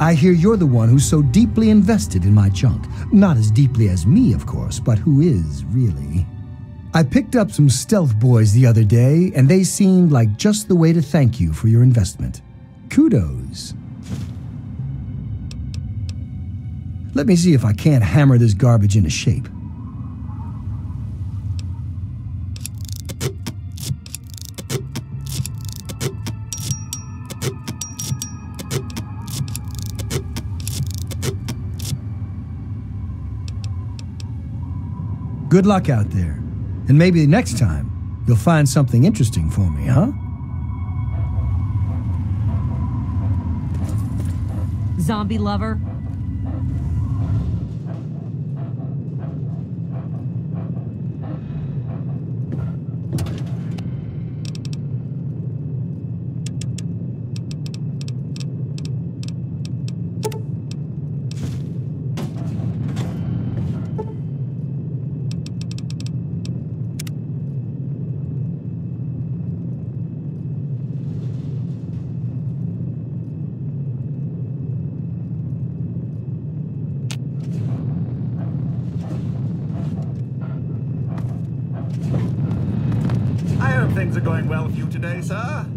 I hear you're the one who's so deeply invested in my junk. Not as deeply as me, of course, but who is, really. I picked up some stealth boys the other day, and they seemed like just the way to thank you for your investment. Kudos. Let me see if I can't hammer this garbage into shape. Good luck out there. And maybe next time, you'll find something interesting for me, huh? Zombie lover. Things are going well with you today, sir.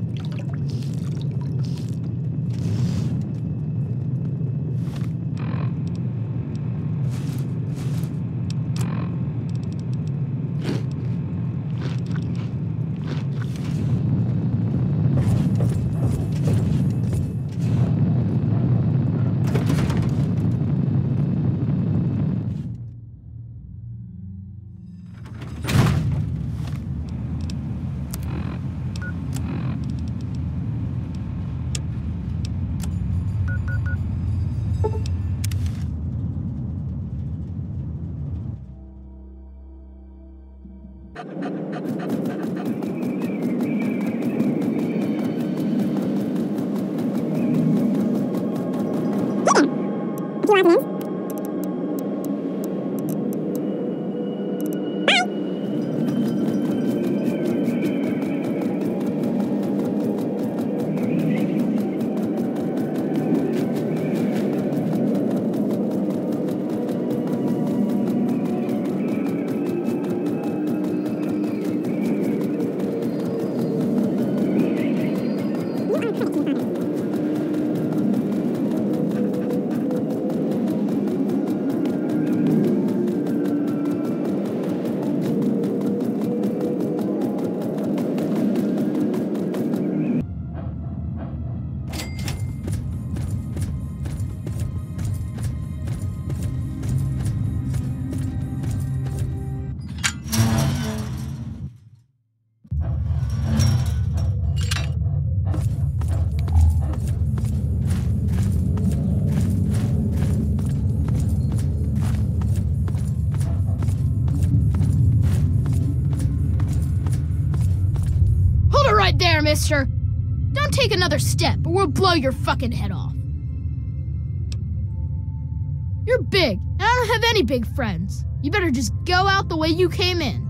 There, mister. Don't take another step or we'll blow your fucking head off. You're big, and I don't have any big friends. You better just go out the way you came in.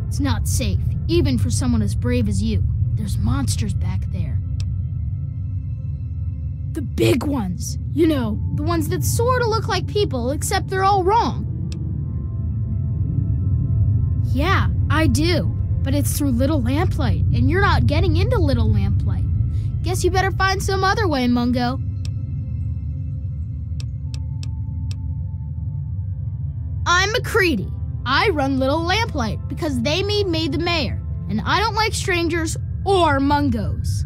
It's not safe, even for someone as brave as you. There's monsters back there. The big ones. You know, the ones that sorta look like people, except they're all wrong. Yeah, I do. But it's through Little Lamplight, and you're not getting into Little Lamplight. Guess you better find some other way, Mungo. I'm McCready. I run Little Lamplight because they made me the mayor, and I don't like strangers or Mungos.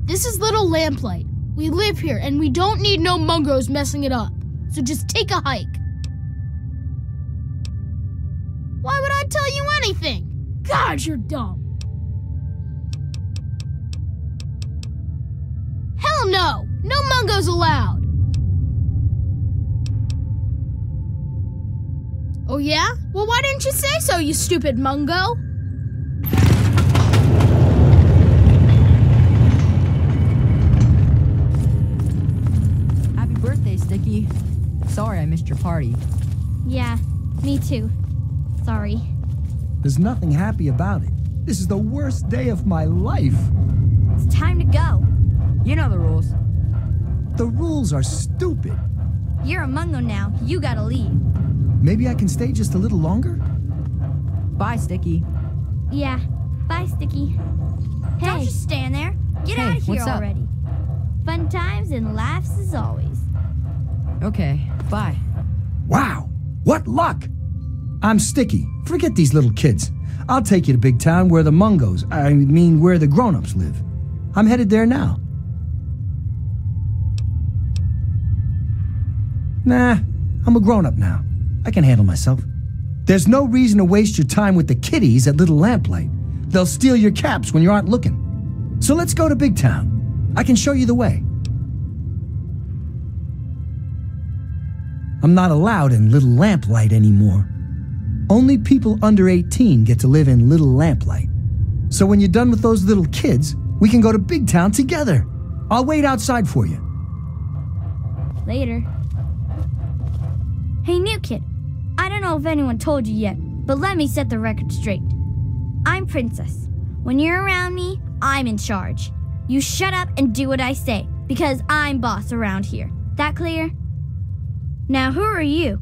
This is Little Lamplight. We live here, and we don't need no Mungos messing it up. So just take a hike. Why would I tell you anything? God, you're dumb. Hell no! No Mungos allowed! Oh yeah? Well, why didn't you say so, you stupid Mungo? Happy birthday, Sticky. Sorry I missed your party. Yeah, me too. Sorry. There's nothing happy about it. This is the worst day of my life. It's time to go. You know the rules. The rules are stupid. You're a Mungo now. You gotta leave. Maybe I can stay just a little longer? Bye, Sticky. Yeah. Bye, Sticky. Hey. Don't just stand there. Get out of here what's up? already. Fun times and laughs as always. Okay, bye. Wow, what luck! I'm Sticky. Forget these little kids. I'll take you to Big Town where the Mungos, where the grown-ups live. I'm headed there now. Nah, I'm a grown-up now. I can handle myself. There's no reason to waste your time with the kiddies at Little Lamplight. They'll steal your caps when you aren't looking. So let's go to Big Town. I can show you the way. I'm not allowed in Little Lamplight anymore. Only people under 18 get to live in Little Lamplight. So when you're done with those little kids, we can go to Big Town together. I'll wait outside for you. Later. Hey, new kid. I don't know if anyone told you yet, but let me set the record straight. I'm Princess. When you're around me, I'm in charge. You shut up and do what I say, because I'm boss around here. That clear? Now, who are you?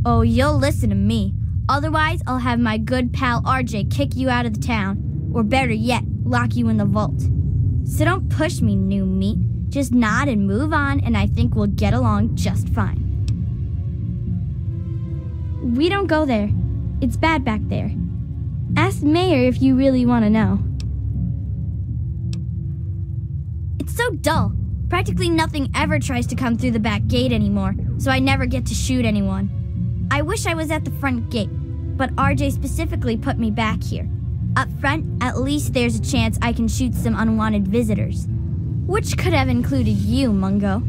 Oh, you'll listen to me. Otherwise, I'll have my good pal RJ kick you out of the town, or better yet, lock you in the vault. So don't push me, new meat. Just nod and move on, and I think we'll get along just fine. We don't go there. It's bad back there. Ask the mayor if you really want to know. It's so dull. Practically nothing ever tries to come through the back gate anymore, so I never get to shoot anyone. I wish I was at the front gate, but RJ specifically put me back here. Up front, at least there's a chance I can shoot some unwanted visitors. Which could have included you, Mungo.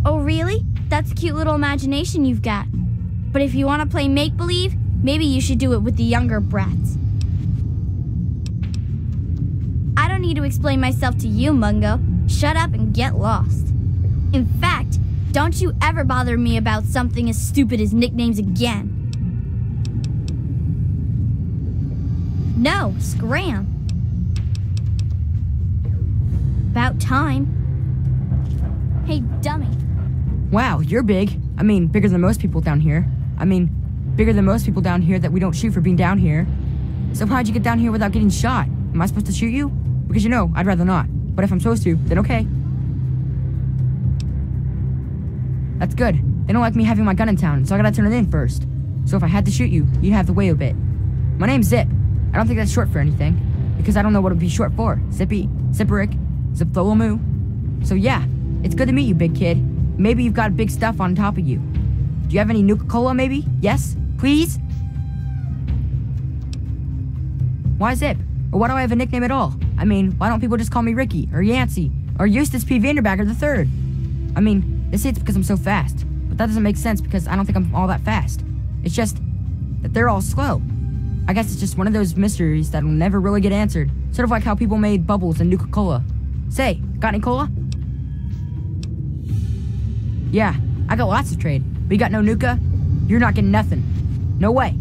Oh, really? That's a cute little imagination you've got. But if you want to play make-believe, maybe you should do it with the younger brats. I don't need to explain myself to you, Mungo. Shut up and get lost. In fact, don't you ever bother me about something as stupid as nicknames again. No, scram. About time. Hey, dummy. Wow, you're big. Bigger than most people down here. Bigger than most people down here that we don't shoot for being down here. So how'd you get down here without getting shot? Am I supposed to shoot you? Because I'd rather not. But if I'm supposed to, then okay. That's good. They don't like me having my gun in town, so I gotta turn it in first. So if I had to shoot you, you'd have to wait a bit. My name's Zip. I don't think that's short for anything, because I don't know what it would be short for. Zippy, Zipperick, Ziptholomoo. So yeah, it's good to meet you, big kid. Maybe you've got big stuff on top of you. Do you have any Nuka-Cola, maybe? Yes? Please? Why Zip? Or why do I have a nickname at all? Why don't people just call me Ricky, or Yancey, or Eustace P. Vanderbagger III? They say it's because I'm so fast, but that doesn't make sense because I don't think I'm all that fast. It's just that they're all slow. I guess it's just one of those mysteries that'll never really get answered. Sort of like how people made bubbles and Nuka-Cola. Say, got any cola? Yeah, I got lots to trade, but you got no Nuka? You're not getting nothing. No way.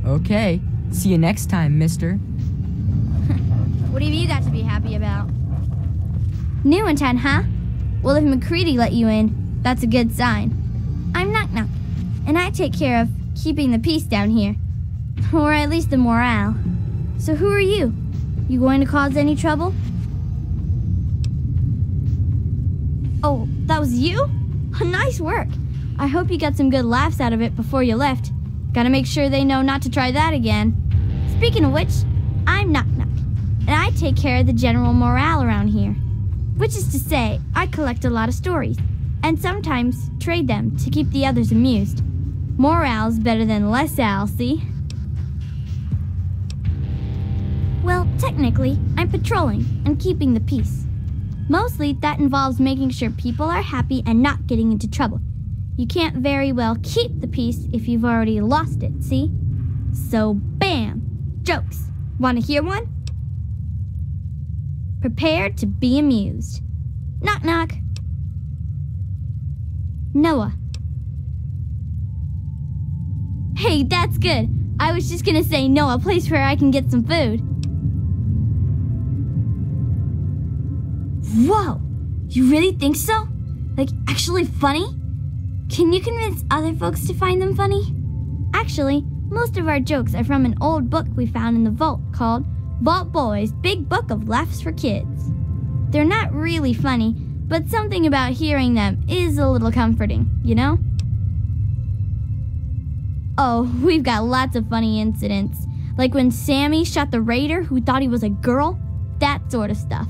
Okay, see you next time, mister. What have you got to be happy about? New in town, huh? Well, if McCready let you in, that's a good sign. I'm Knock Knock, and I take care of keeping the peace down here. Or at least the morale. So who are you? You going to cause any trouble? Oh, that was you? Nice work. I hope you got some good laughs out of it before you left. Gotta make sure they know not to try that again. Speaking of which, I'm Knock Knock, and I take care of the general morale around here. Which is to say, I collect a lot of stories, and sometimes trade them to keep the others amused. Morale's better than less al, see? Well, technically, I'm patrolling and keeping the peace. Mostly, that involves making sure people are happy and not getting into trouble. You can't very well keep the peace if you've already lost it, see? So, bam! Jokes. Want to hear one? Prepare to be amused. Knock knock. Noah, Hey, that's good. I was just gonna say no, a place where I can get some food. Whoa! You really think so? Like, actually funny? Can you convince other folks to find them funny? Actually, most of our jokes are from an old book we found in the vault called Vault Boy's Big Book of Laughs for Kids. They're not really funny, but something about hearing them is a little comforting, you know? Oh, we've got lots of funny incidents, like when Sammy shot the raider who thought he was a girl, that sort of stuff.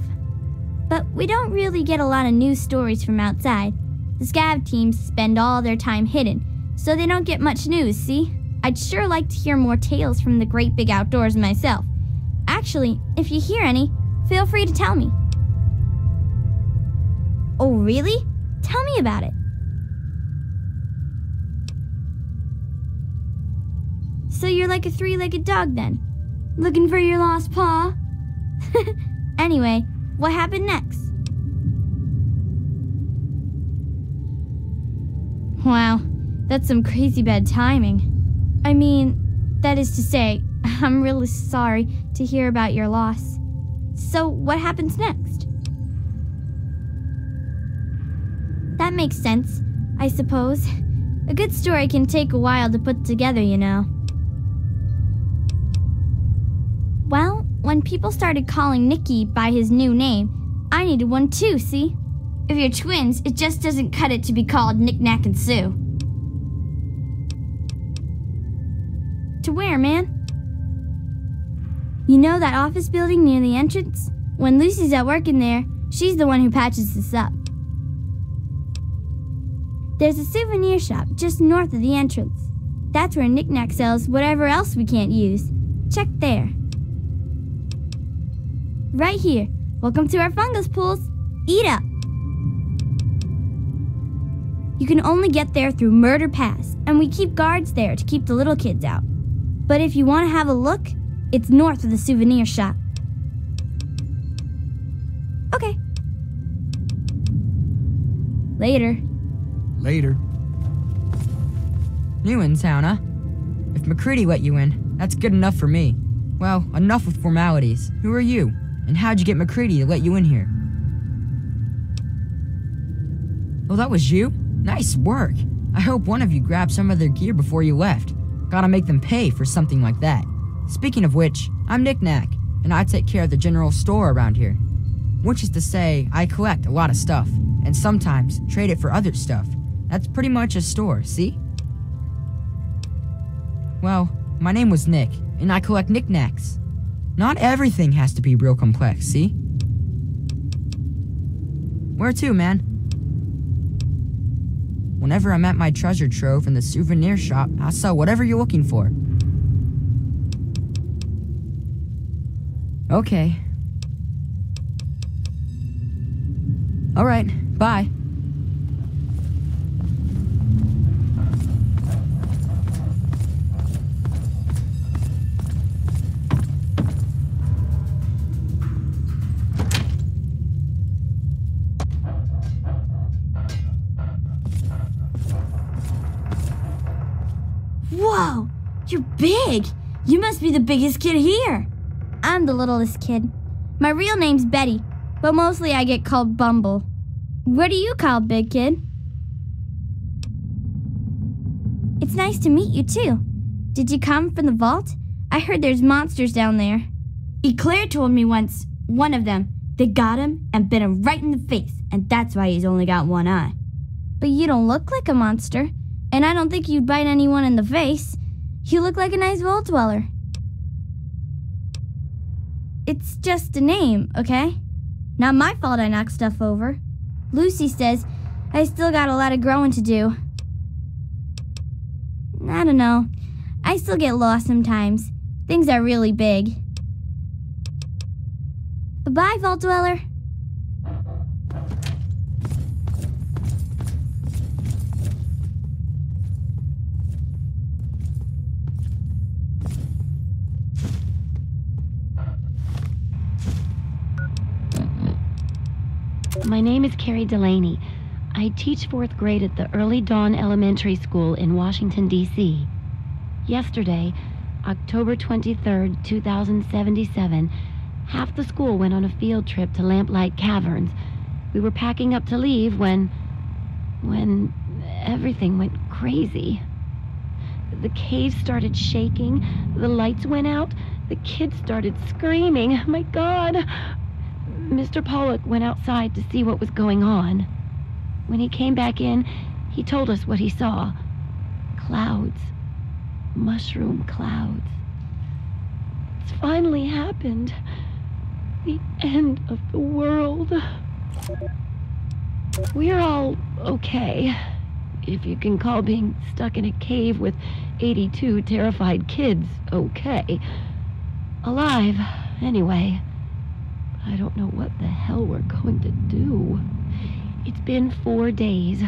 But we don't really get a lot of news stories from outside. The scav teams spend all their time hidden, so they don't get much news, see? I'd sure like to hear more tales from the great big outdoors myself. Actually, if you hear any, feel free to tell me. Oh, really? Tell me about it. So you're like a three-legged dog then? Looking for your lost paw? Anyway, what happened next? Wow, that's some crazy bad timing. I mean, that is to say, I'm really sorry to hear about your loss. So what happens next? That makes sense, I suppose. A good story can take a while to put together, you know. Well, when people started calling Nicky by his new name, I needed one too, see? If you're twins, it just doesn't cut it to be called Nick, Nack, and Sue. To where, man? You know that office building near the entrance? When Lucy's at work in there, she's the one who patches this up. There's a souvenir shop just north of the entrance. That's where Nick Nack sells whatever else we can't use. Check there. Right here. Welcome to our fungus pools. Eat up. You can only get there through Murder Pass, and we keep guards there to keep the little kids out. But if you want to have a look, it's north of the souvenir shop. Okay. Later. Later. New in town, huh? If McCready let you in, that's good enough for me. Well, enough with formalities. Who are you? And how'd you get McCready to let you in here? Oh, that was you? Nice work. I hope one of you grabbed some of their gear before you left. Gotta make them pay for something like that. Speaking of which, I'm Nick Nack, and I take care of the general store around here. Which is to say, I collect a lot of stuff, and sometimes trade it for other stuff. That's pretty much a store, see? Well, my name was Nick, and I collect knickknacks. Not everything has to be real complex, see? Where to, man? Whenever I'm at my treasure trove in the souvenir shop, I'll sell whatever you're looking for. Okay. Alright, bye. Whoa, you're big. You must be the biggest kid here. I'm the littlest kid. My real name's Betty, but mostly I get called Bumble. What are you called, big kid? It's nice to meet you, too. Did you come from the vault? I heard there's monsters down there. Eclair told me once, one of them, they got him and bit him right in the face, and that's why he's only got one eye. But you don't look like a monster, and I don't think you'd bite anyone in the face. You look like a nice vault dweller. It's just a name, okay? Not my fault I knocked stuff over. Lucy says I still got a lot of growing to do. I don't know. I still get lost sometimes. Things are really big. Bye-bye, Vault Dweller. My name is Carrie Delaney. I teach 4th grade at the Early Dawn Elementary School in Washington, D.C. Yesterday, October 23rd, 2077, half the school went on a field trip to Lamplight Caverns. We were packing up to leave when everything went crazy. The cave started shaking, the lights went out, the kids started screaming. My God! Mr. Pollock went outside to see what was going on. When he came back in, he told us what he saw. Clouds. Mushroom clouds. It's finally happened. The end of the world. We're all okay. If you can call being stuck in a cave with 82 terrified kids okay. Alive, anyway. I don't know what the hell we're going to do. It's been 4 days.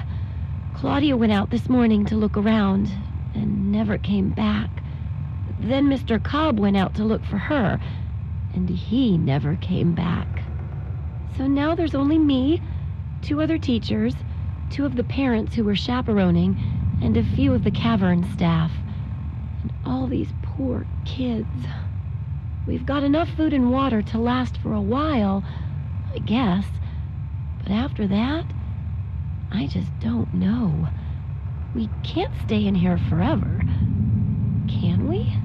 Claudia went out this morning to look around and never came back. Then Mr. Cobb went out to look for her, and he never came back. So now there's only me, 2 other teachers, 2 of the parents who were chaperoning, and a few of the cavern staff. And all these poor kids. We've got enough food and water to last for a while, I guess. But after that, I just don't know. We can't stay in here forever, can we?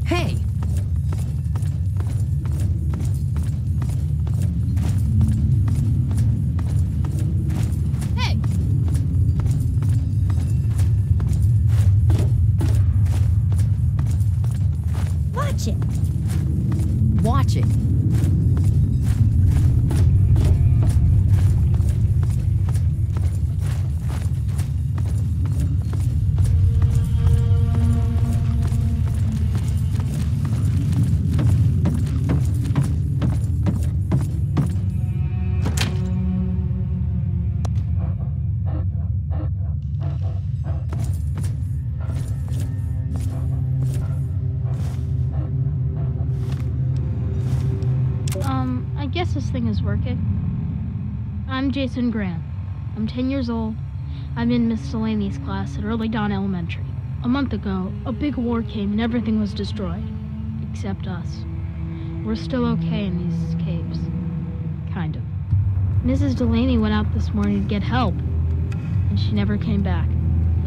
Hey! Hey! Watch it. Watch it. I guess this thing is working. I'm Jason Grant. I'm 10 years old. I'm in Miss Delaney's class at Early Dawn Elementary. A month ago, a big war came and everything was destroyed. Except us. We're still okay in these caves. Kind of. Mrs. Delaney went out this morning to get help, and she never came back.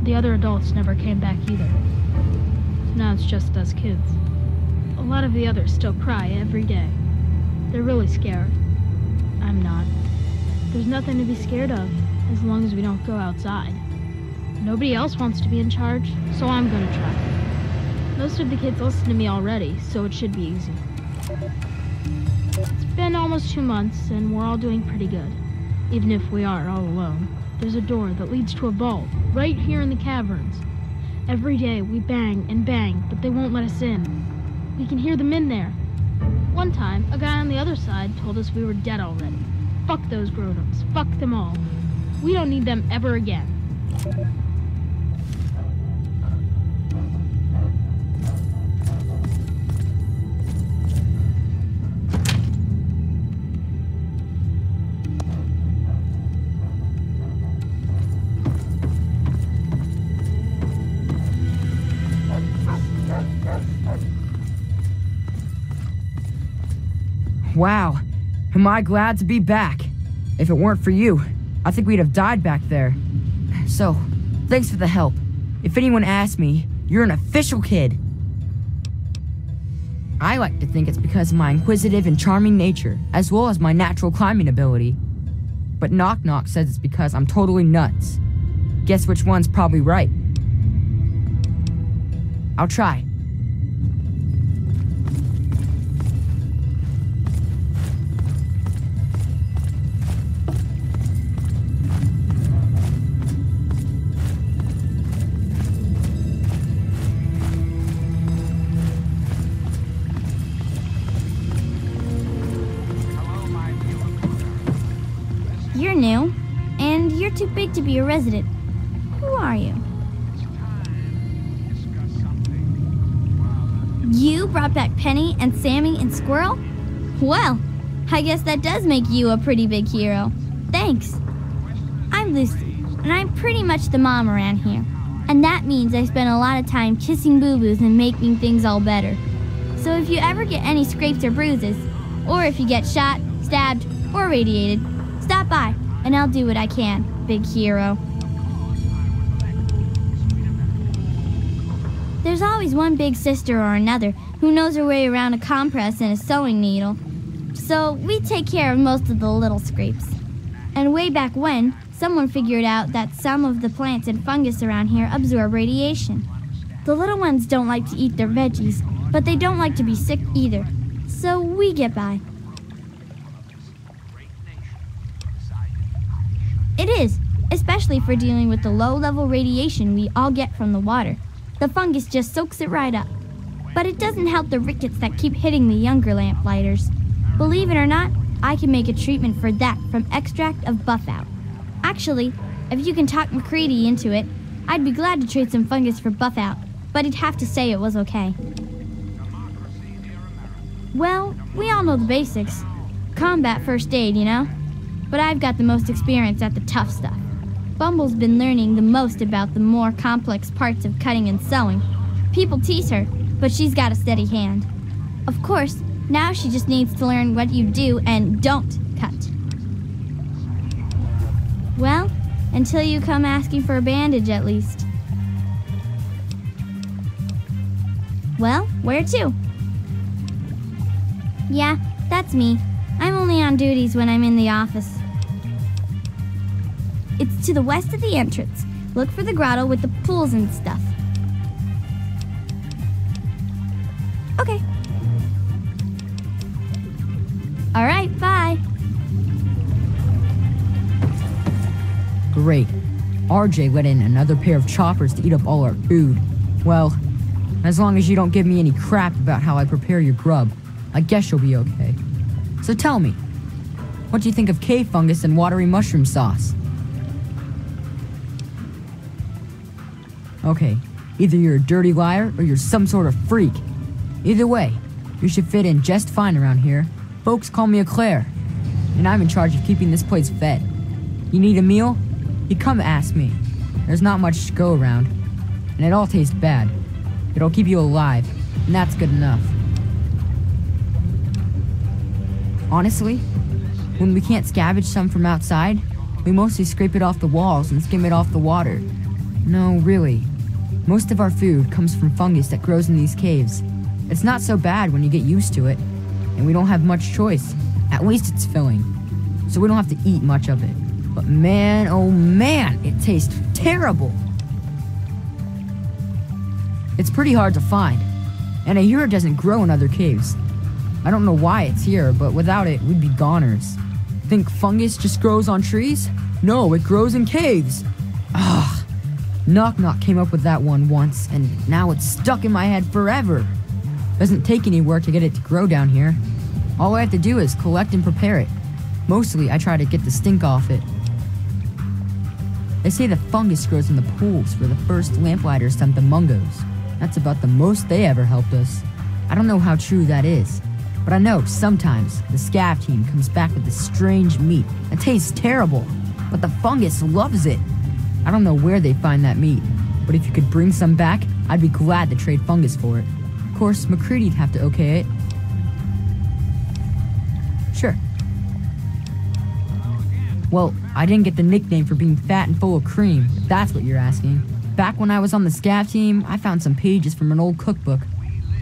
The other adults never came back either. So now it's just us kids. A lot of the others still cry every day. They're really scared. I'm not. There's nothing to be scared of, as long as we don't go outside. Nobody else wants to be in charge, so I'm gonna try. Most of the kids listen to me already, so it should be easy. It's been almost 2 months, and we're all doing pretty good. Even if we are all alone. There's a door that leads to a vault, right here in the caverns. Every day we bang and bang, but they won't let us in. We can hear them in there. One time, a guy on the other side told us we were dead already. Fuck those grown-ups. Fuck them all. We don't need them ever again. Wow, am I glad to be back. If it weren't for you, I think we'd have died back there. So, thanks for the help. If anyone asks me, you're an official kid. I like to think it's because of my inquisitive and charming nature, as well as my natural climbing ability. But Knock Knock says it's because I'm totally nuts. Guess which one's probably right. I'll try. You're new, and you're too big to be a resident. Who are you? You brought back Penny and Sammy and Squirrel? Well, I guess that does make you a pretty big hero. Thanks. I'm Lucy, and I'm pretty much the mom around here. And that means I spend a lot of time kissing boo-boos and making things all better. So if you ever get any scrapes or bruises, or if you get shot, stabbed, or radiated, stop by, and I'll do what I can, big hero. There's always one big sister or another who knows her way around a compress and a sewing needle. So we take care of most of the little scrapes. And way back when, someone figured out that some of the plants and fungus around here absorb radiation. The little ones don't like to eat their veggies, but they don't like to be sick either. So we get by. It is, especially for dealing with the low-level radiation we all get from the water. The fungus just soaks it right up. But it doesn't help the rickets that keep hitting the younger lamplighters. Believe it or not, I can make a treatment for that from extract of Buffout. Actually, if you can talk McCready into it, I'd be glad to trade some fungus for Buffout, but he'd have to say it was okay. Well, we all know the basics. Combat first aid, you know? But I've got the most experience at the tough stuff. Bumble's been learning the most about the more complex parts of cutting and sewing. People tease her, but she's got a steady hand. Of course, now she just needs to learn what you do and don't cut. Well, until you come asking for a bandage at least. Well, where to? Yeah, that's me. I'm only on duties when I'm in the office. It's to the west of the entrance. Look for the grotto with the pools and stuff. Okay. All right, bye. Great. RJ let in another pair of choppers to eat up all our food. Well, as long as you don't give me any crap about how I prepare your grub, I guess you'll be okay. So tell me, what do you think of cave fungus and watery mushroom sauce? Okay, either you're a dirty liar or you're some sort of freak. Either way, you should fit in just fine around here. Folks call me Eclair, and I'm in charge of keeping this place fed. You need a meal? You come ask me. There's not much to go around, and it all tastes bad. It'll keep you alive, and that's good enough. Honestly, when we can't scavenge some from outside, we mostly scrape it off the walls and skim it off the water. No, really. Most of our food comes from fungus that grows in these caves. It's not so bad when you get used to it, and we don't have much choice. At least it's filling, so we don't have to eat much of it. But man, oh man, it tastes terrible. It's pretty hard to find, and I hear it doesn't grow in other caves. I don't know why it's here, but without it, we'd be goners. Think fungus just grows on trees? No, it grows in caves. Ugh. Knock Knock came up with that one once, and now it's stuck in my head forever. Doesn't take any work to get it to grow down here. All I have to do is collect and prepare it. Mostly, I try to get the stink off it. They say the fungus grows in the pools where the first lamplighters dumped the mungos. That's about the most they ever helped us. I don't know how true that is, but I know sometimes the scav team comes back with this strange meat that tastes terrible, but the fungus loves it. I don't know where they find that meat, but if you could bring some back, I'd be glad to trade fungus for it. Of course, McCready'd have to okay it. Sure. Well, I didn't get the nickname for being fat and full of cream, if that's what you're asking. Back when I was on the scav team, I found some pages from an old cookbook.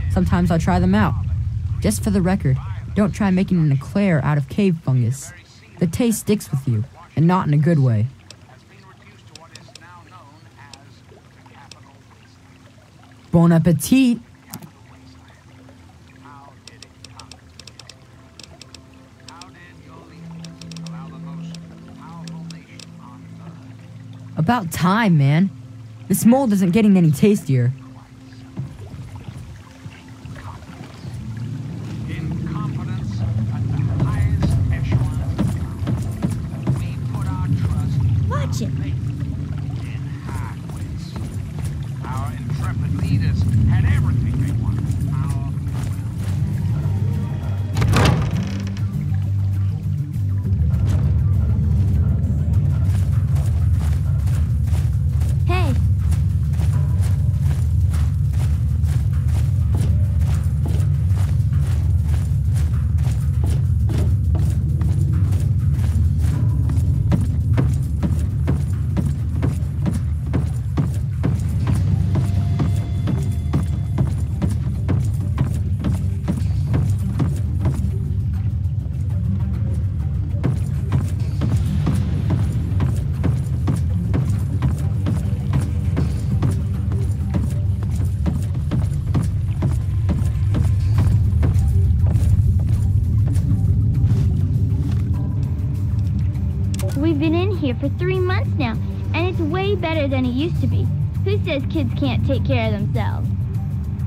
Sometimes I try them out. Just for the record, don't try making an eclair out of cave fungus. The taste sticks with you, and not in a good way. Bon appetit! About time, man. This mold isn't getting any tastier. Incompetence at the highest echelon. We put our trust Watch it. in hard wits. Our intrepid leaders had everything they wanted. Our We've been in here for 3 months now, and it's way better than it used to be. Who says kids can't take care of themselves?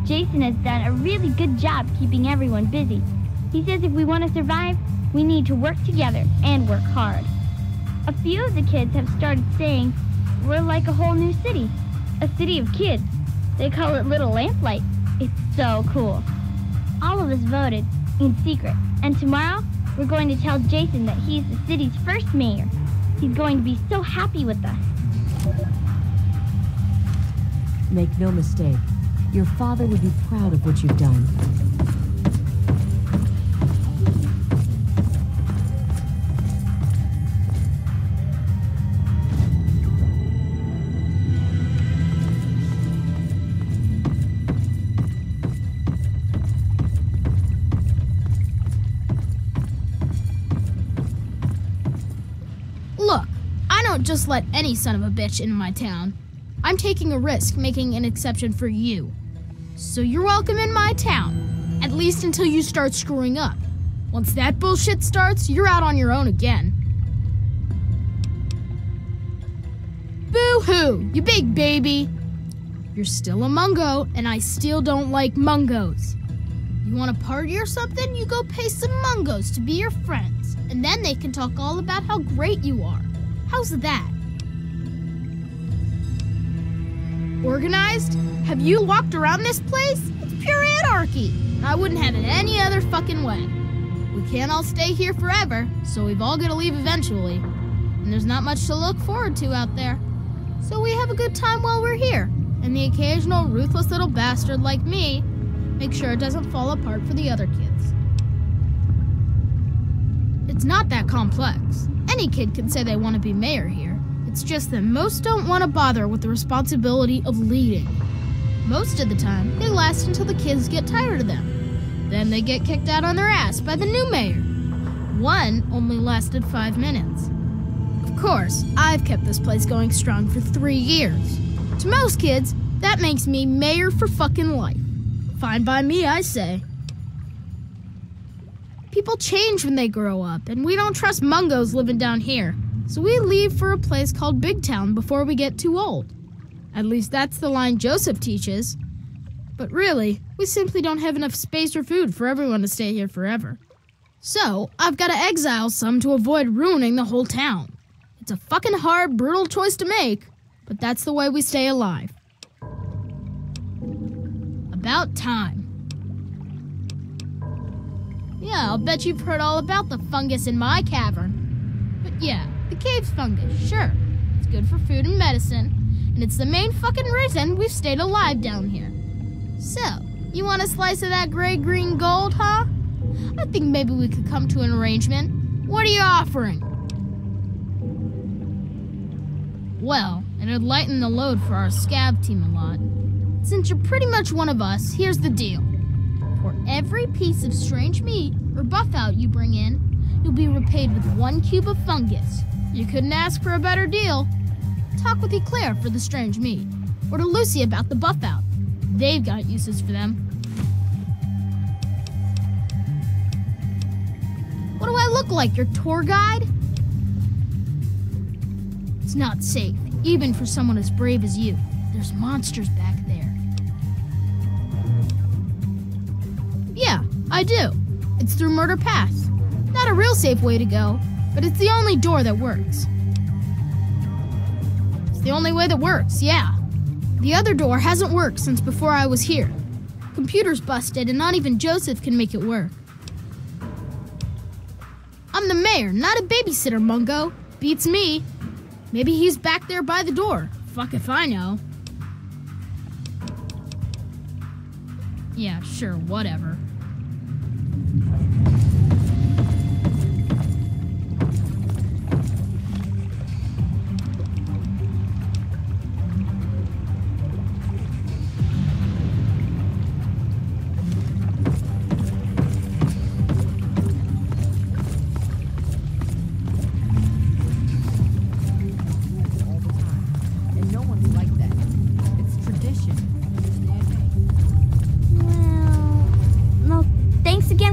Jason has done a really good job keeping everyone busy. He says if we want to survive, we need to work together and work hard. A few of the kids have started saying we're like a whole new city. A city of kids. They call it Little Lamplight. It's so cool. All of us voted in secret, and tomorrow we're going to tell Jason that he's the city's first mayor. He's going to be so happy with us. Make no mistake, your father would be proud of what you've done. Look, I don't just let any son of a bitch into my town. I'm taking a risk making an exception for you. So you're welcome in my town, at least until you start screwing up. Once that bullshit starts, you're out on your own again. Boo-hoo, you big baby. You're still a mungo, and I still don't like mungos. You want to party or something? You go pay some mungos to be your friends, and then they can talk all about how great you are. How's that? Organized? Have you walked around this place? It's pure anarchy. I wouldn't have it any other fucking way. We can't all stay here forever, so we've all got to leave eventually. And there's not much to look forward to out there. So we have a good time while we're here. And the occasional ruthless little bastard like me make sure it doesn't fall apart for the other kids. It's not that complex. Any kid can say they want to be mayor here. It's just that most don't want to bother with the responsibility of leading. Most of the time, they last until the kids get tired of them. Then they get kicked out on their ass by the new mayor. One only lasted 5 minutes. Of course, I've kept this place going strong for 3 years. To most kids, that makes me mayor for fucking life. Fine by me, I say. People change when they grow up, and we don't trust mungos living down here. So we leave for a place called Big Town before we get too old. At least that's the line Joseph teaches. But really, we simply don't have enough space or food for everyone to stay here forever. So, I've got to exile some to avoid ruining the whole town. It's a fucking hard, brutal choice to make, but that's the way we stay alive. About time. Yeah, I'll bet you've heard all about the fungus in my cavern. But yeah, the cave fungus, sure. It's good for food and medicine, and it's the main fucking reason we've stayed alive down here. So, you want a slice of that gray-green gold, huh? I think maybe we could come to an arrangement. What are you offering? Well, it'd lighten the load for our scab team a lot. Since you're pretty much one of us, here's the deal. For every piece of strange meat or buff out you bring in, you'll be repaid with 1 cube of fungus. You couldn't ask for a better deal. Talk with Eclair for the strange meat, or to Lucy about the buff out. They've got uses for them. What do I look like, your tour guide? It's not safe, even for someone as brave as you. There's monsters back there. Yeah, I do. It's through Murder Pass. Not a real safe way to go, but it's the only door that works. It's the only way that works, yeah. The other door hasn't worked since before I was here. Computer's busted and not even Joseph can make it work. I'm the mayor, not a babysitter, Mungo. Beats me. Maybe he's back there by the door. Fuck if I know. Yeah, sure, whatever.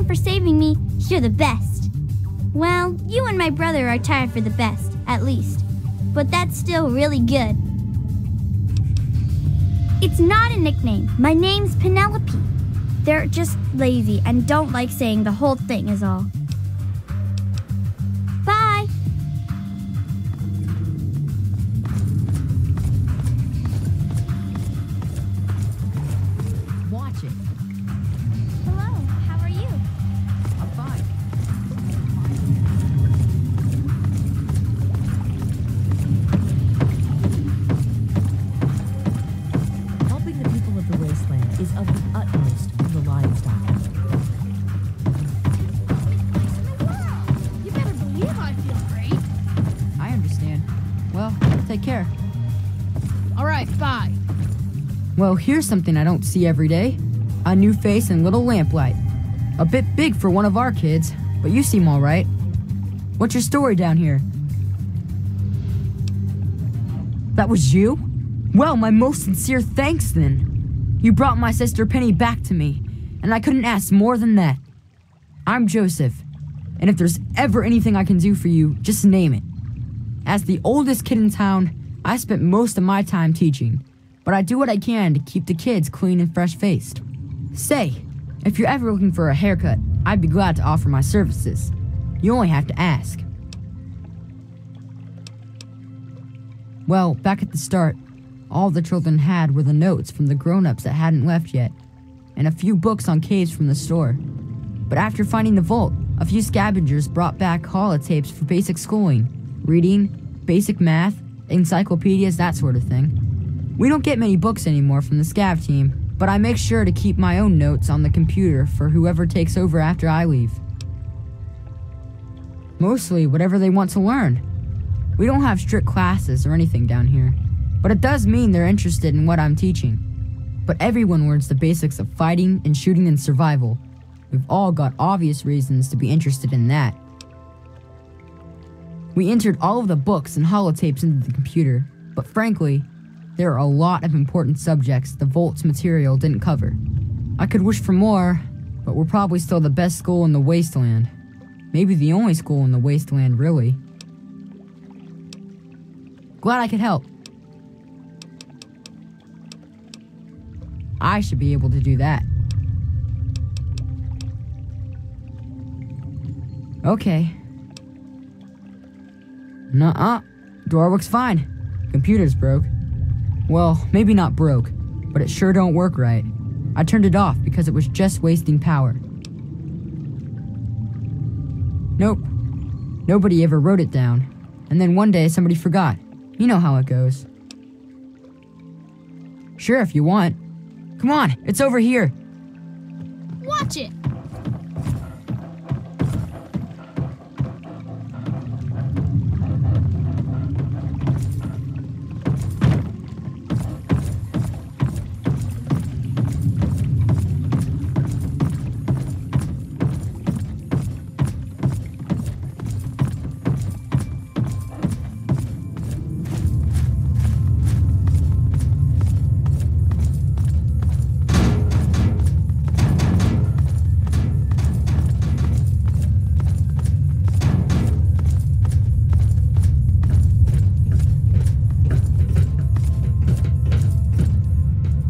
For saving me, you're the best. Well, you and my brother are tied for the best, at least. But that's still really good. It's not a nickname. My name's Penelope. They're just lazy and don't like saying the whole thing is all. Bye. Watch it. Hello, how are you? I'm fine. Helping the people of the wasteland is of the utmost for the livestock. You better believe I feel great. I understand. Well, take care. All right, bye. Well, here's something I don't see every day. A new face in Little Lamplight. A bit big for one of our kids, but you seem all right. What's your story down here? That was you? Well, my most sincere thanks then. You brought my sister Penny back to me, and I couldn't ask more than that. I'm Joseph, and if there's ever anything I can do for you, just name it. As the oldest kid in town, I spent most of my time teaching, but I do what I can to keep the kids clean and fresh-faced. Say, if you're ever looking for a haircut, I'd be glad to offer my services. You only have to ask. Well, back at the start, all the children had were the notes from the grown-ups that hadn't left yet, and a few books on caves from the store. But after finding the vault, a few scavengers brought back holotapes for basic schooling, reading, basic math, encyclopedias, that sort of thing. We don't get many books anymore from the scav team, but I make sure to keep my own notes on the computer for whoever takes over after I leave. Mostly whatever they want to learn. We don't have strict classes or anything down here, but it does mean they're interested in what I'm teaching. But everyone learns the basics of fighting and shooting and survival. We've all got obvious reasons to be interested in that. We entered all of the books and holotapes into the computer, but frankly, there are a lot of important subjects the Vault's material didn't cover. I could wish for more, but we're probably still the best school in the wasteland. Maybe the only school in the wasteland, really. Glad I could help. I should be able to do that. Okay. Nuh-uh. Door looks fine. Computer's broke. Well, maybe not broke, but it sure don't work right. I turned it off because it was just wasting power. Nope. Nobody ever wrote it down. And then one day somebody forgot. You know how it goes. Sure, if you want. Come on, it's over here. Watch it.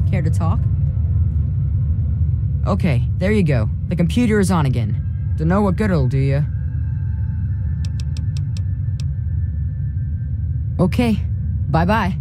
Care to talk? Okay, there you go. The computer is on again. Don't know what good it'll do ya. Okay, bye-bye.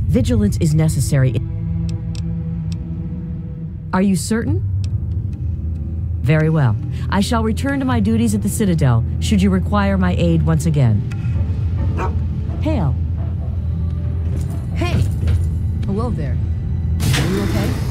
Vigilance is necessary. Are you certain? Very well. I shall return to my duties at the Citadel, should you require my aid once again. Hail. Hey! Hello there. Are you okay?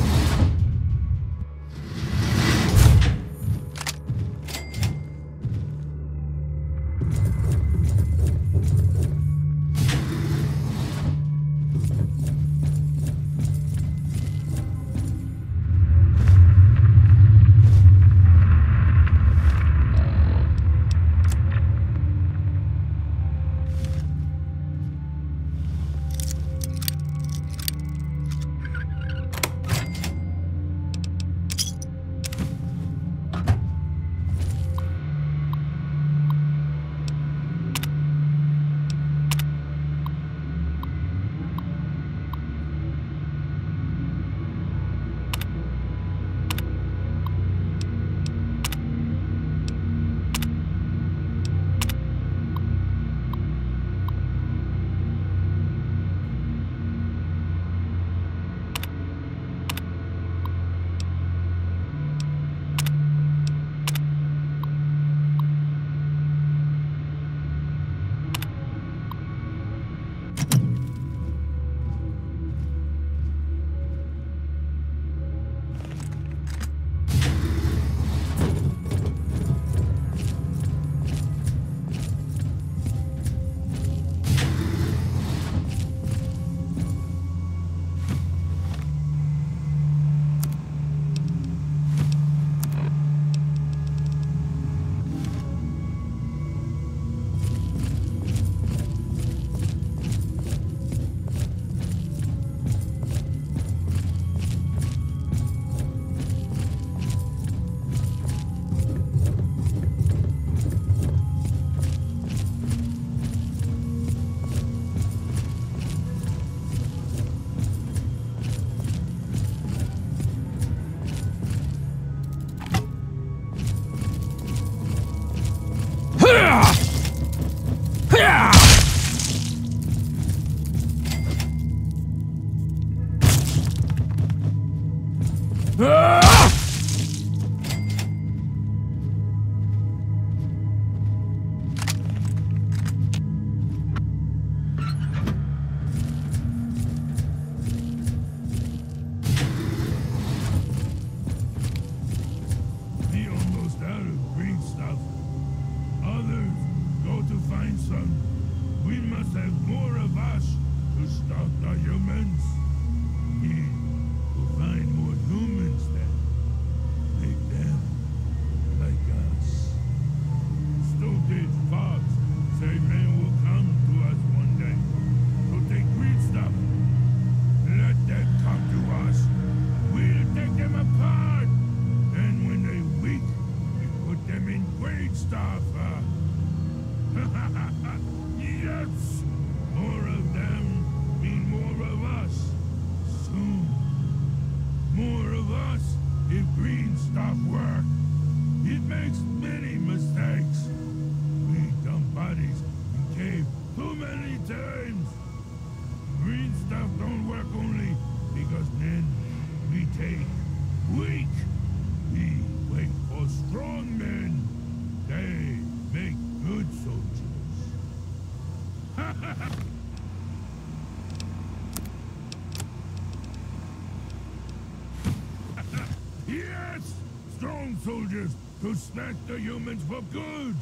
Soldiers to smash the humans for good!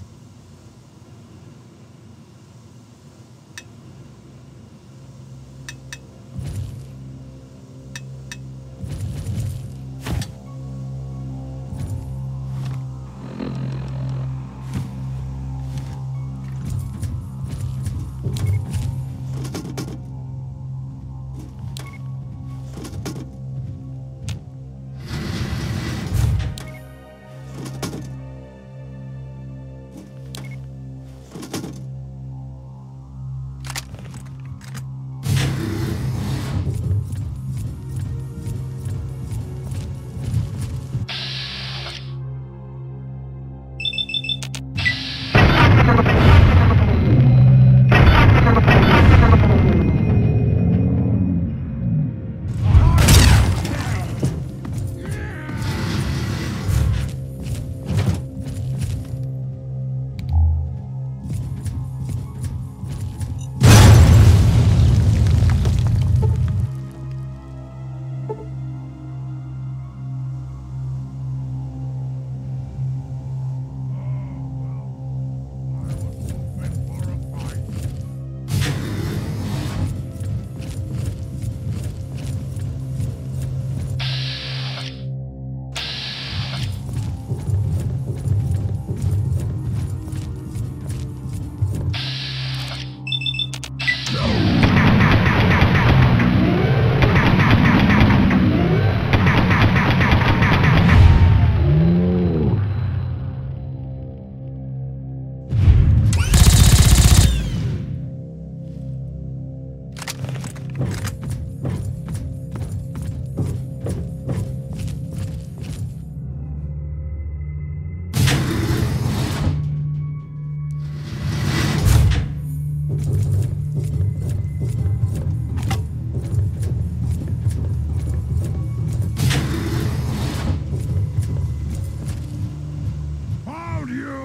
Hold you!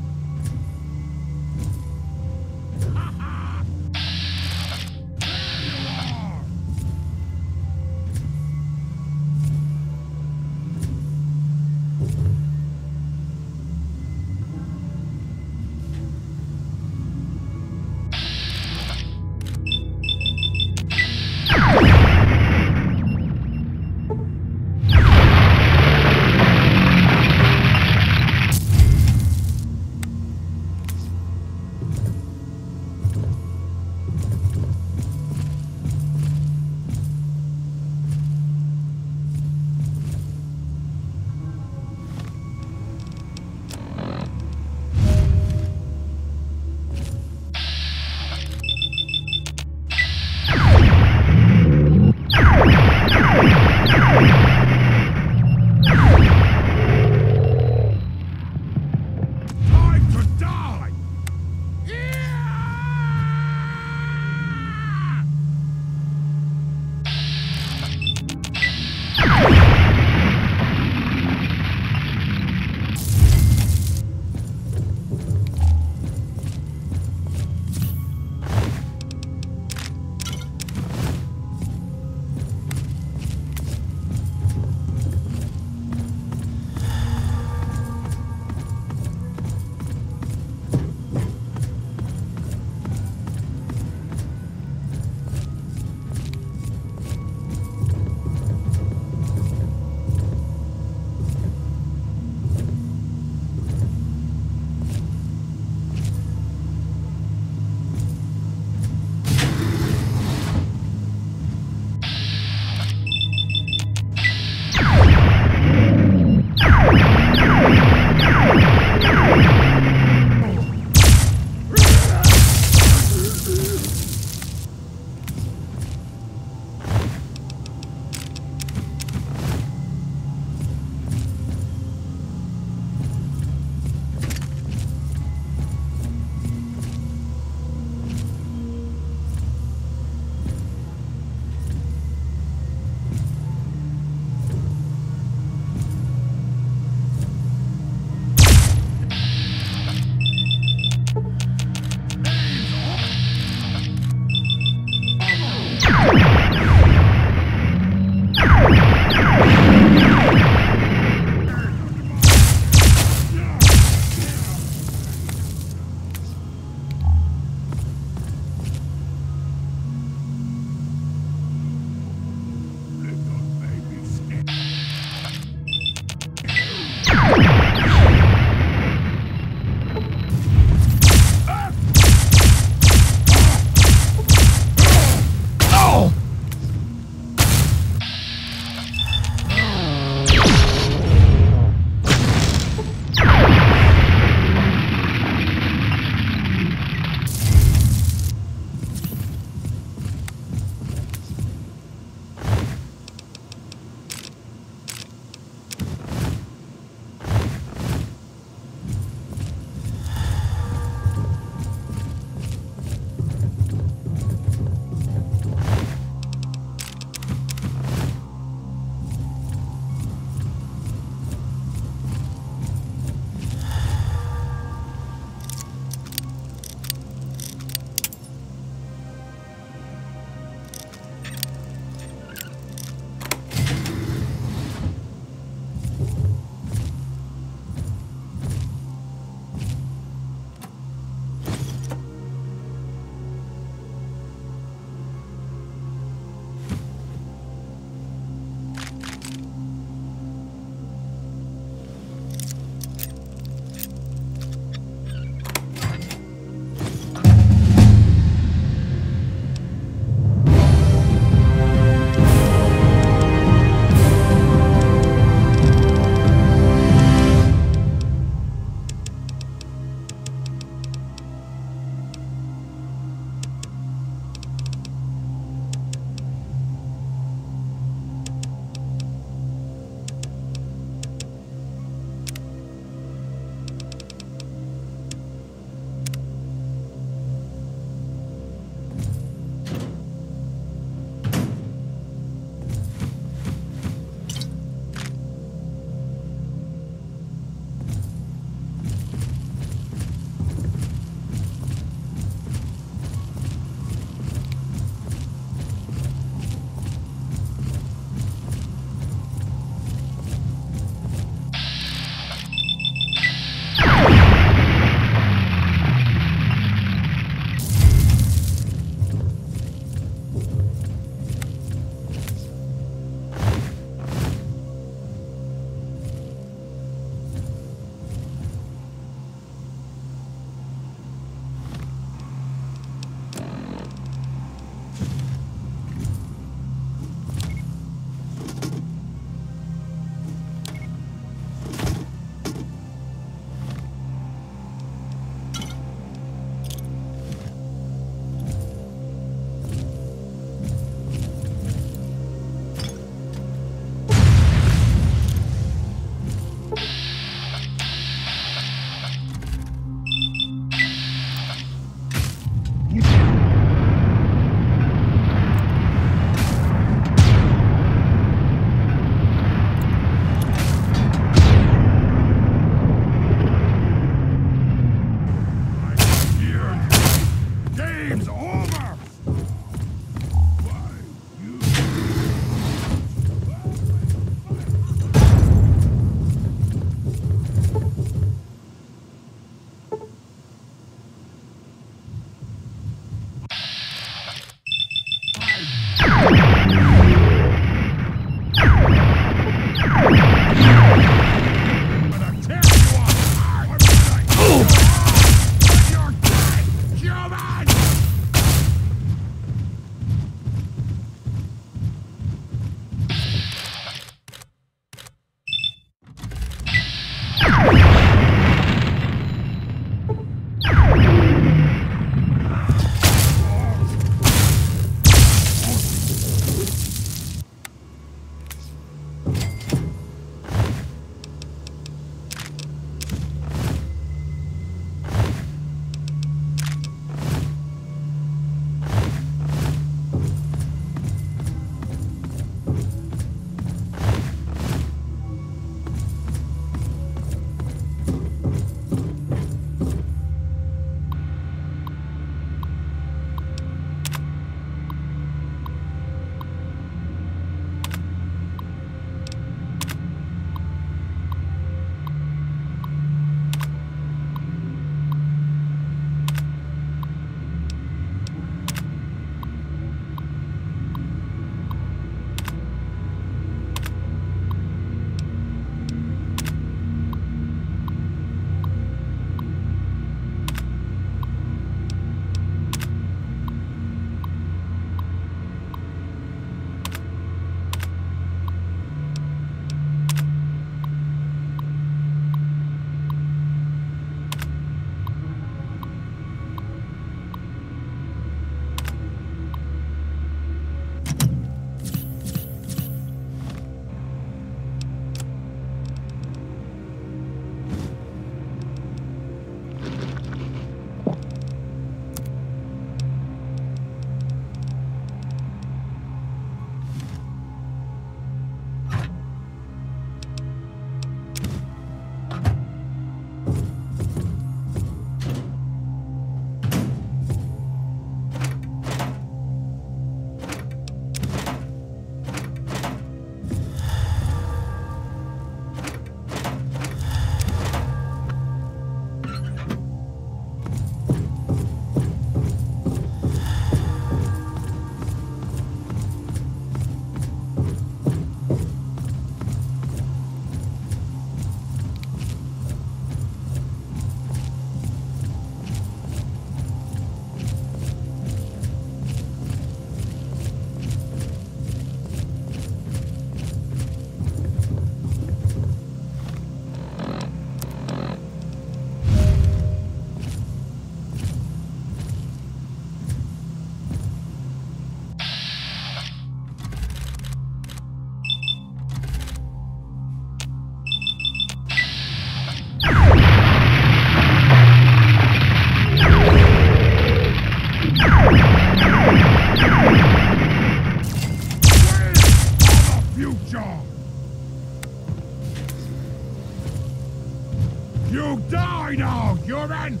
You die now, human!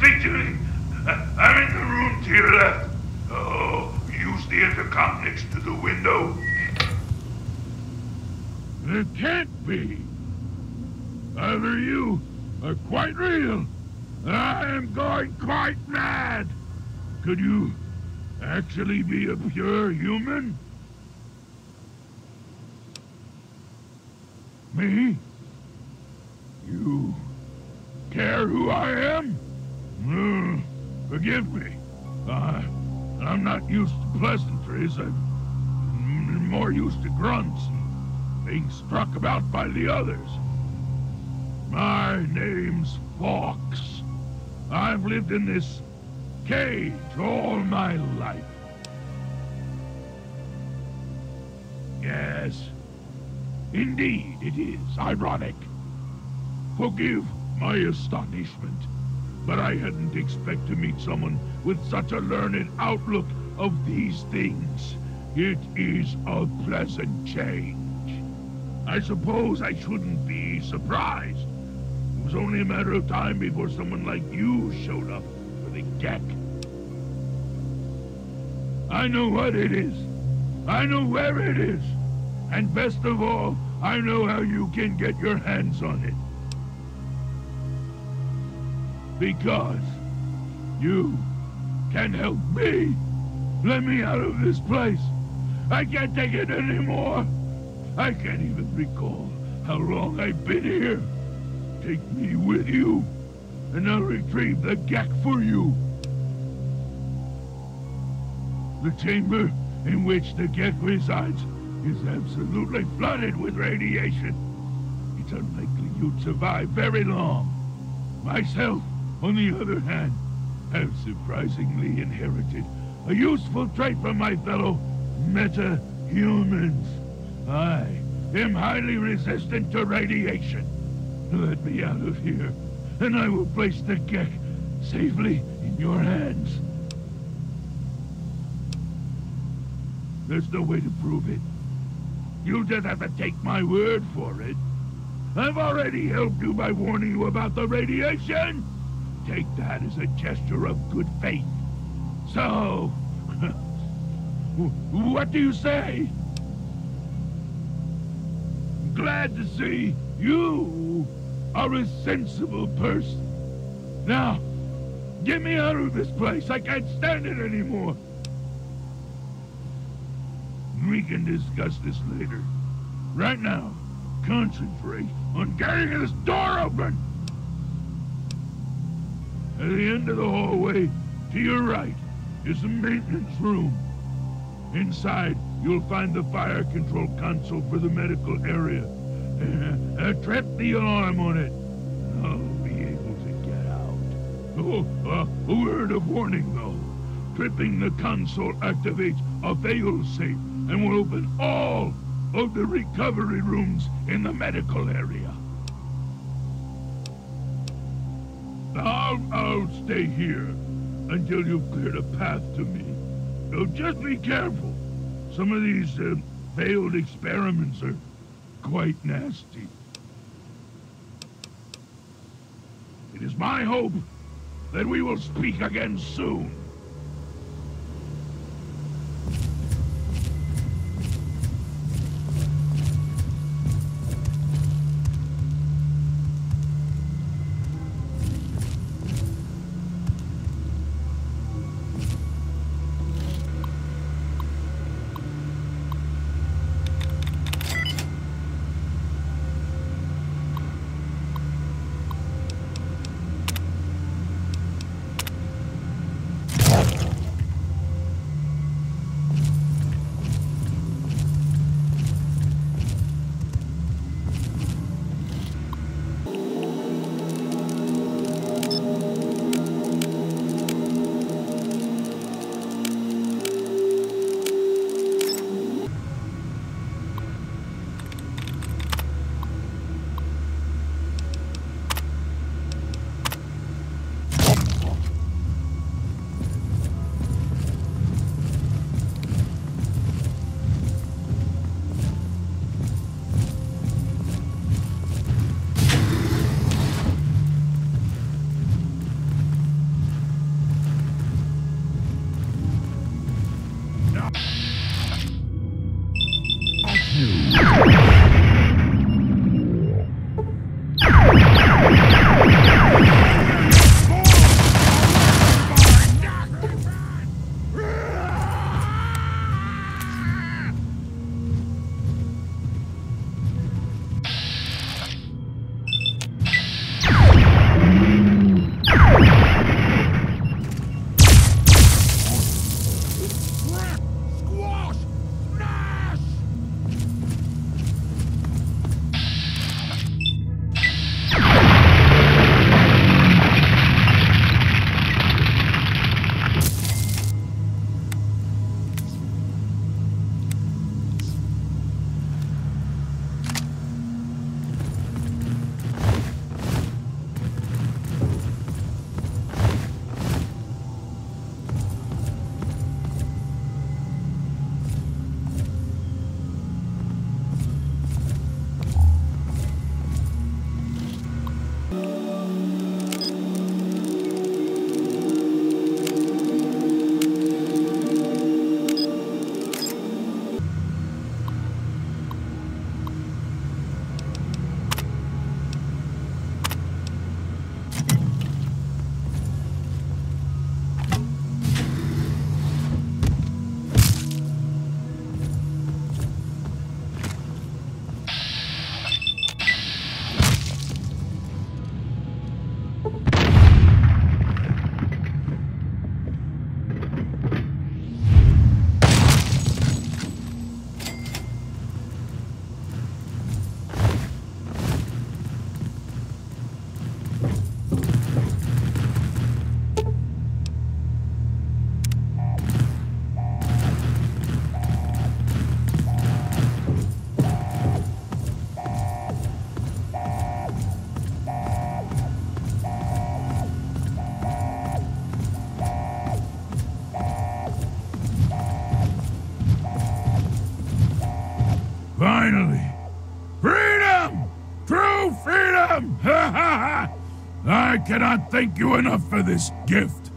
Speak to me. I'm in the room to your left. Oh, use the intercom next to the window. It can't be. Either you are quite real, or I am going quite mad. Could you actually be a pure human? Me? You care who I am? Forgive me. I'm not used to pleasantries. I'm more used to grunts and being struck about by the others. My name's Fox. I've lived in this cage all my life. Yes, indeed it is ironic. Forgive my astonishment, but I hadn't expected to meet someone with such a learned outlook of these things. It is a pleasant change. I suppose I shouldn't be surprised. It was only a matter of time before someone like you showed up for the GECK. I know what it is. I know where it is. And best of all, I know how you can get your hands on it. Because you can help me. Let me out of this place. I can't take it anymore. I can't even recall how long I've been here. Take me with you, and I'll retrieve the GECK for you. The chamber in which the GECK resides is absolutely flooded with radiation. It's unlikely you'd survive very long. Myself, on the other hand, have surprisingly inherited a useful trait from my fellow meta-humans. I am highly resistant to radiation. Let me out of here, and I will place the GECK safely in your hands. There's no way to prove it. You'll just have to take my word for it. I've already helped you by warning you about the radiation. Take that as a gesture of good faith. So, what do you say? Glad to see you are a sensible person. Now, get me out of this place. I can't stand it anymore. We can discuss this later. Right now, concentrate on getting this door open. At the end of the hallway, to your right, is the maintenance room. Inside, you'll find the fire control console for the medical area. Trip the alarm on it. I'll be able to get out. A word of warning, though. Tripping the console activates a fail-safe and will open all of the recovery rooms in the medical area. I'll stay here until you've cleared a path to me. So just be careful. Some of these failed experiments are quite nasty. It is my hope that we will speak again soon. cannot thank you enough for this gift.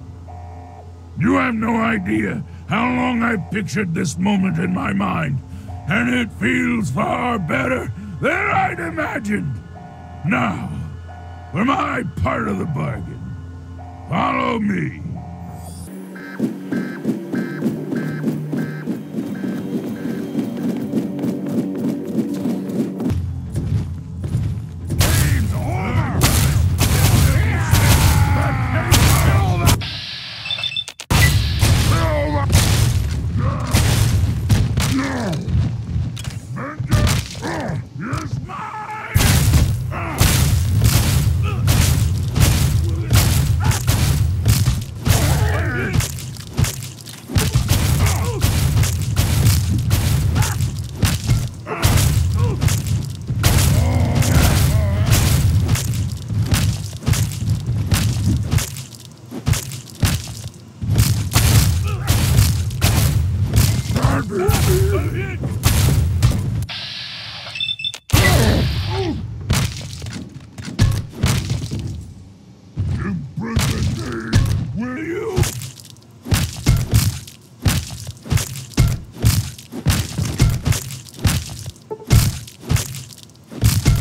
You have no idea how long I've pictured this moment in my mind, and it feels far better than I'd imagined. Now, for my part of the bargain, follow me.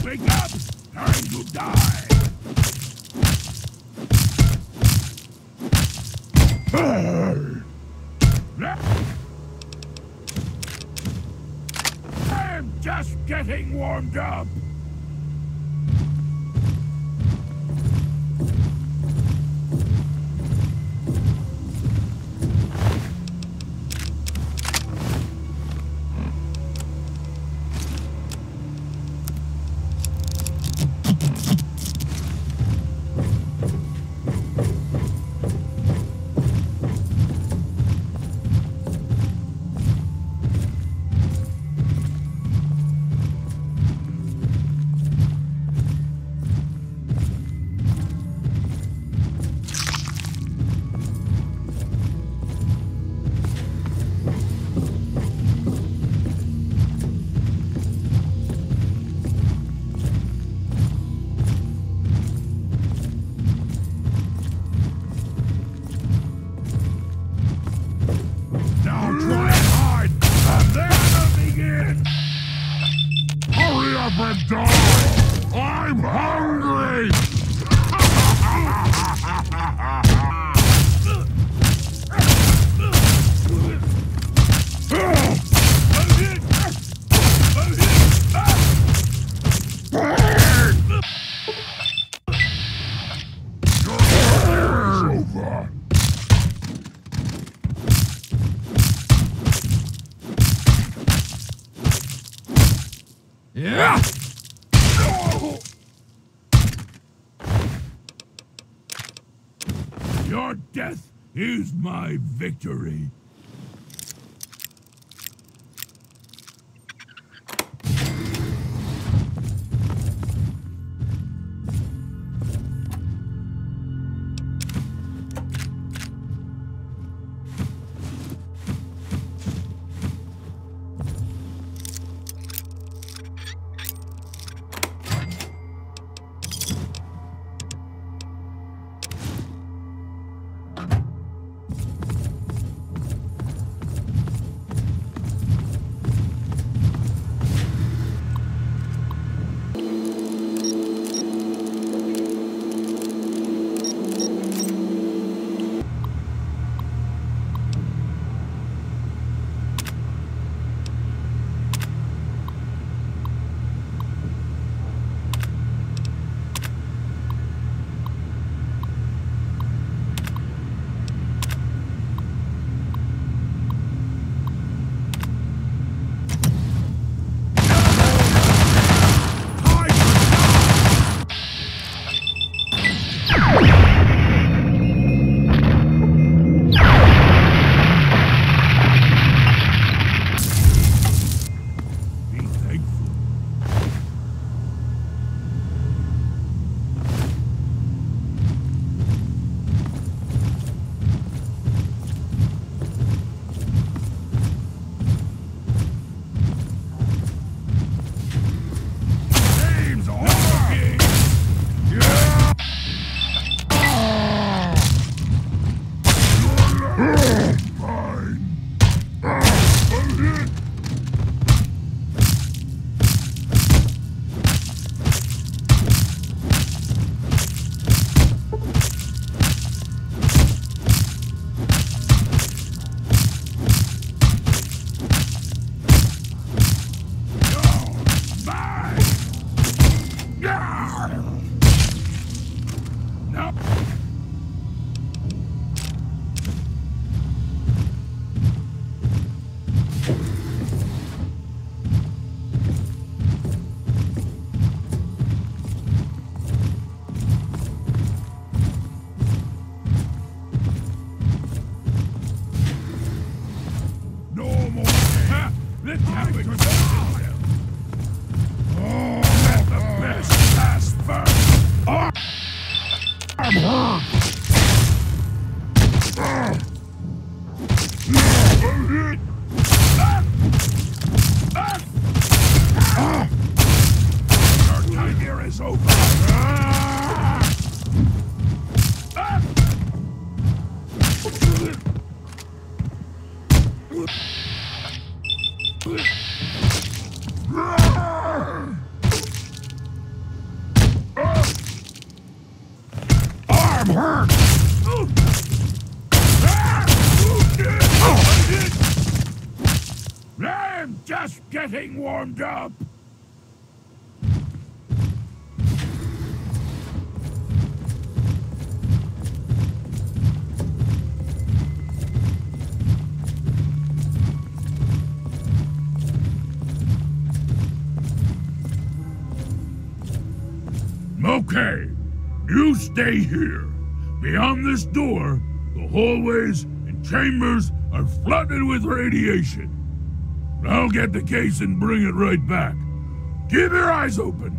Wake up! Time to die! I'm just getting warmed up! And die! I'm hungry! Yeah! Your death is my victory. I'm just getting warmed up. Okay, you stay here. Beyond this door, the hallways and chambers are flooded with radiation. I'll get the case and bring it right back. Keep your eyes open.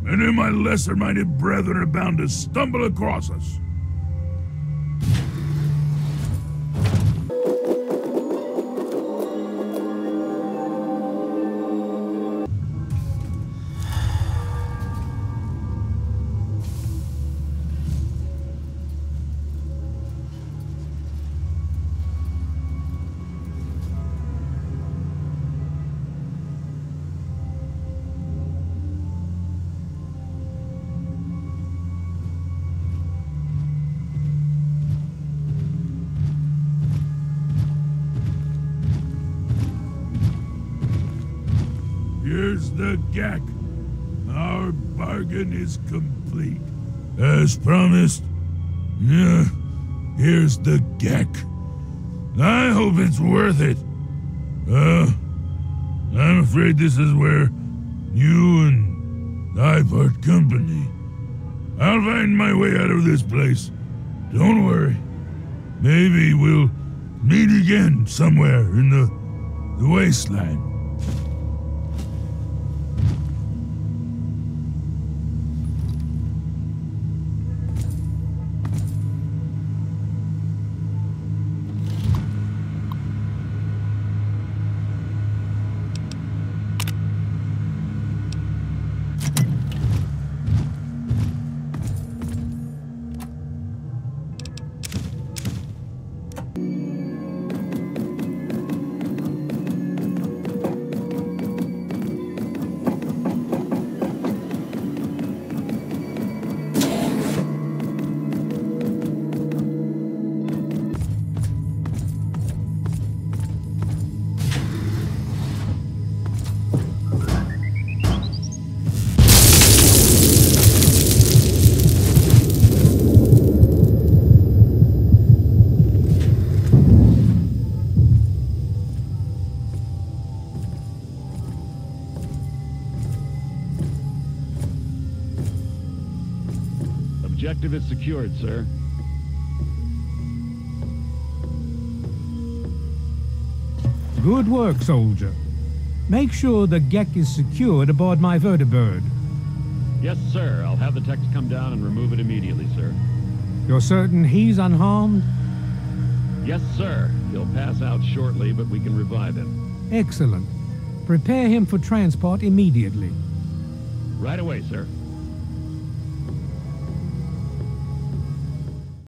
Any of my lesser-minded brethren are bound to stumble across us. Here's the GECK. Our bargain is complete. As promised. Yeah, here's the GECK. I hope it's worth it. I'm afraid this is where you and I part company. I'll find my way out of this place. Don't worry. Maybe we'll meet again somewhere in the wasteland. Objective is secured, sir. Good work, soldier. Make sure the GECK is secured aboard my vertibird. Yes, sir. I'll have the techs come down and remove it immediately, sir. You're certain he's unharmed? Yes, sir. He'll pass out shortly, but we can revive him. Excellent. Prepare him for transport immediately. Right away, sir.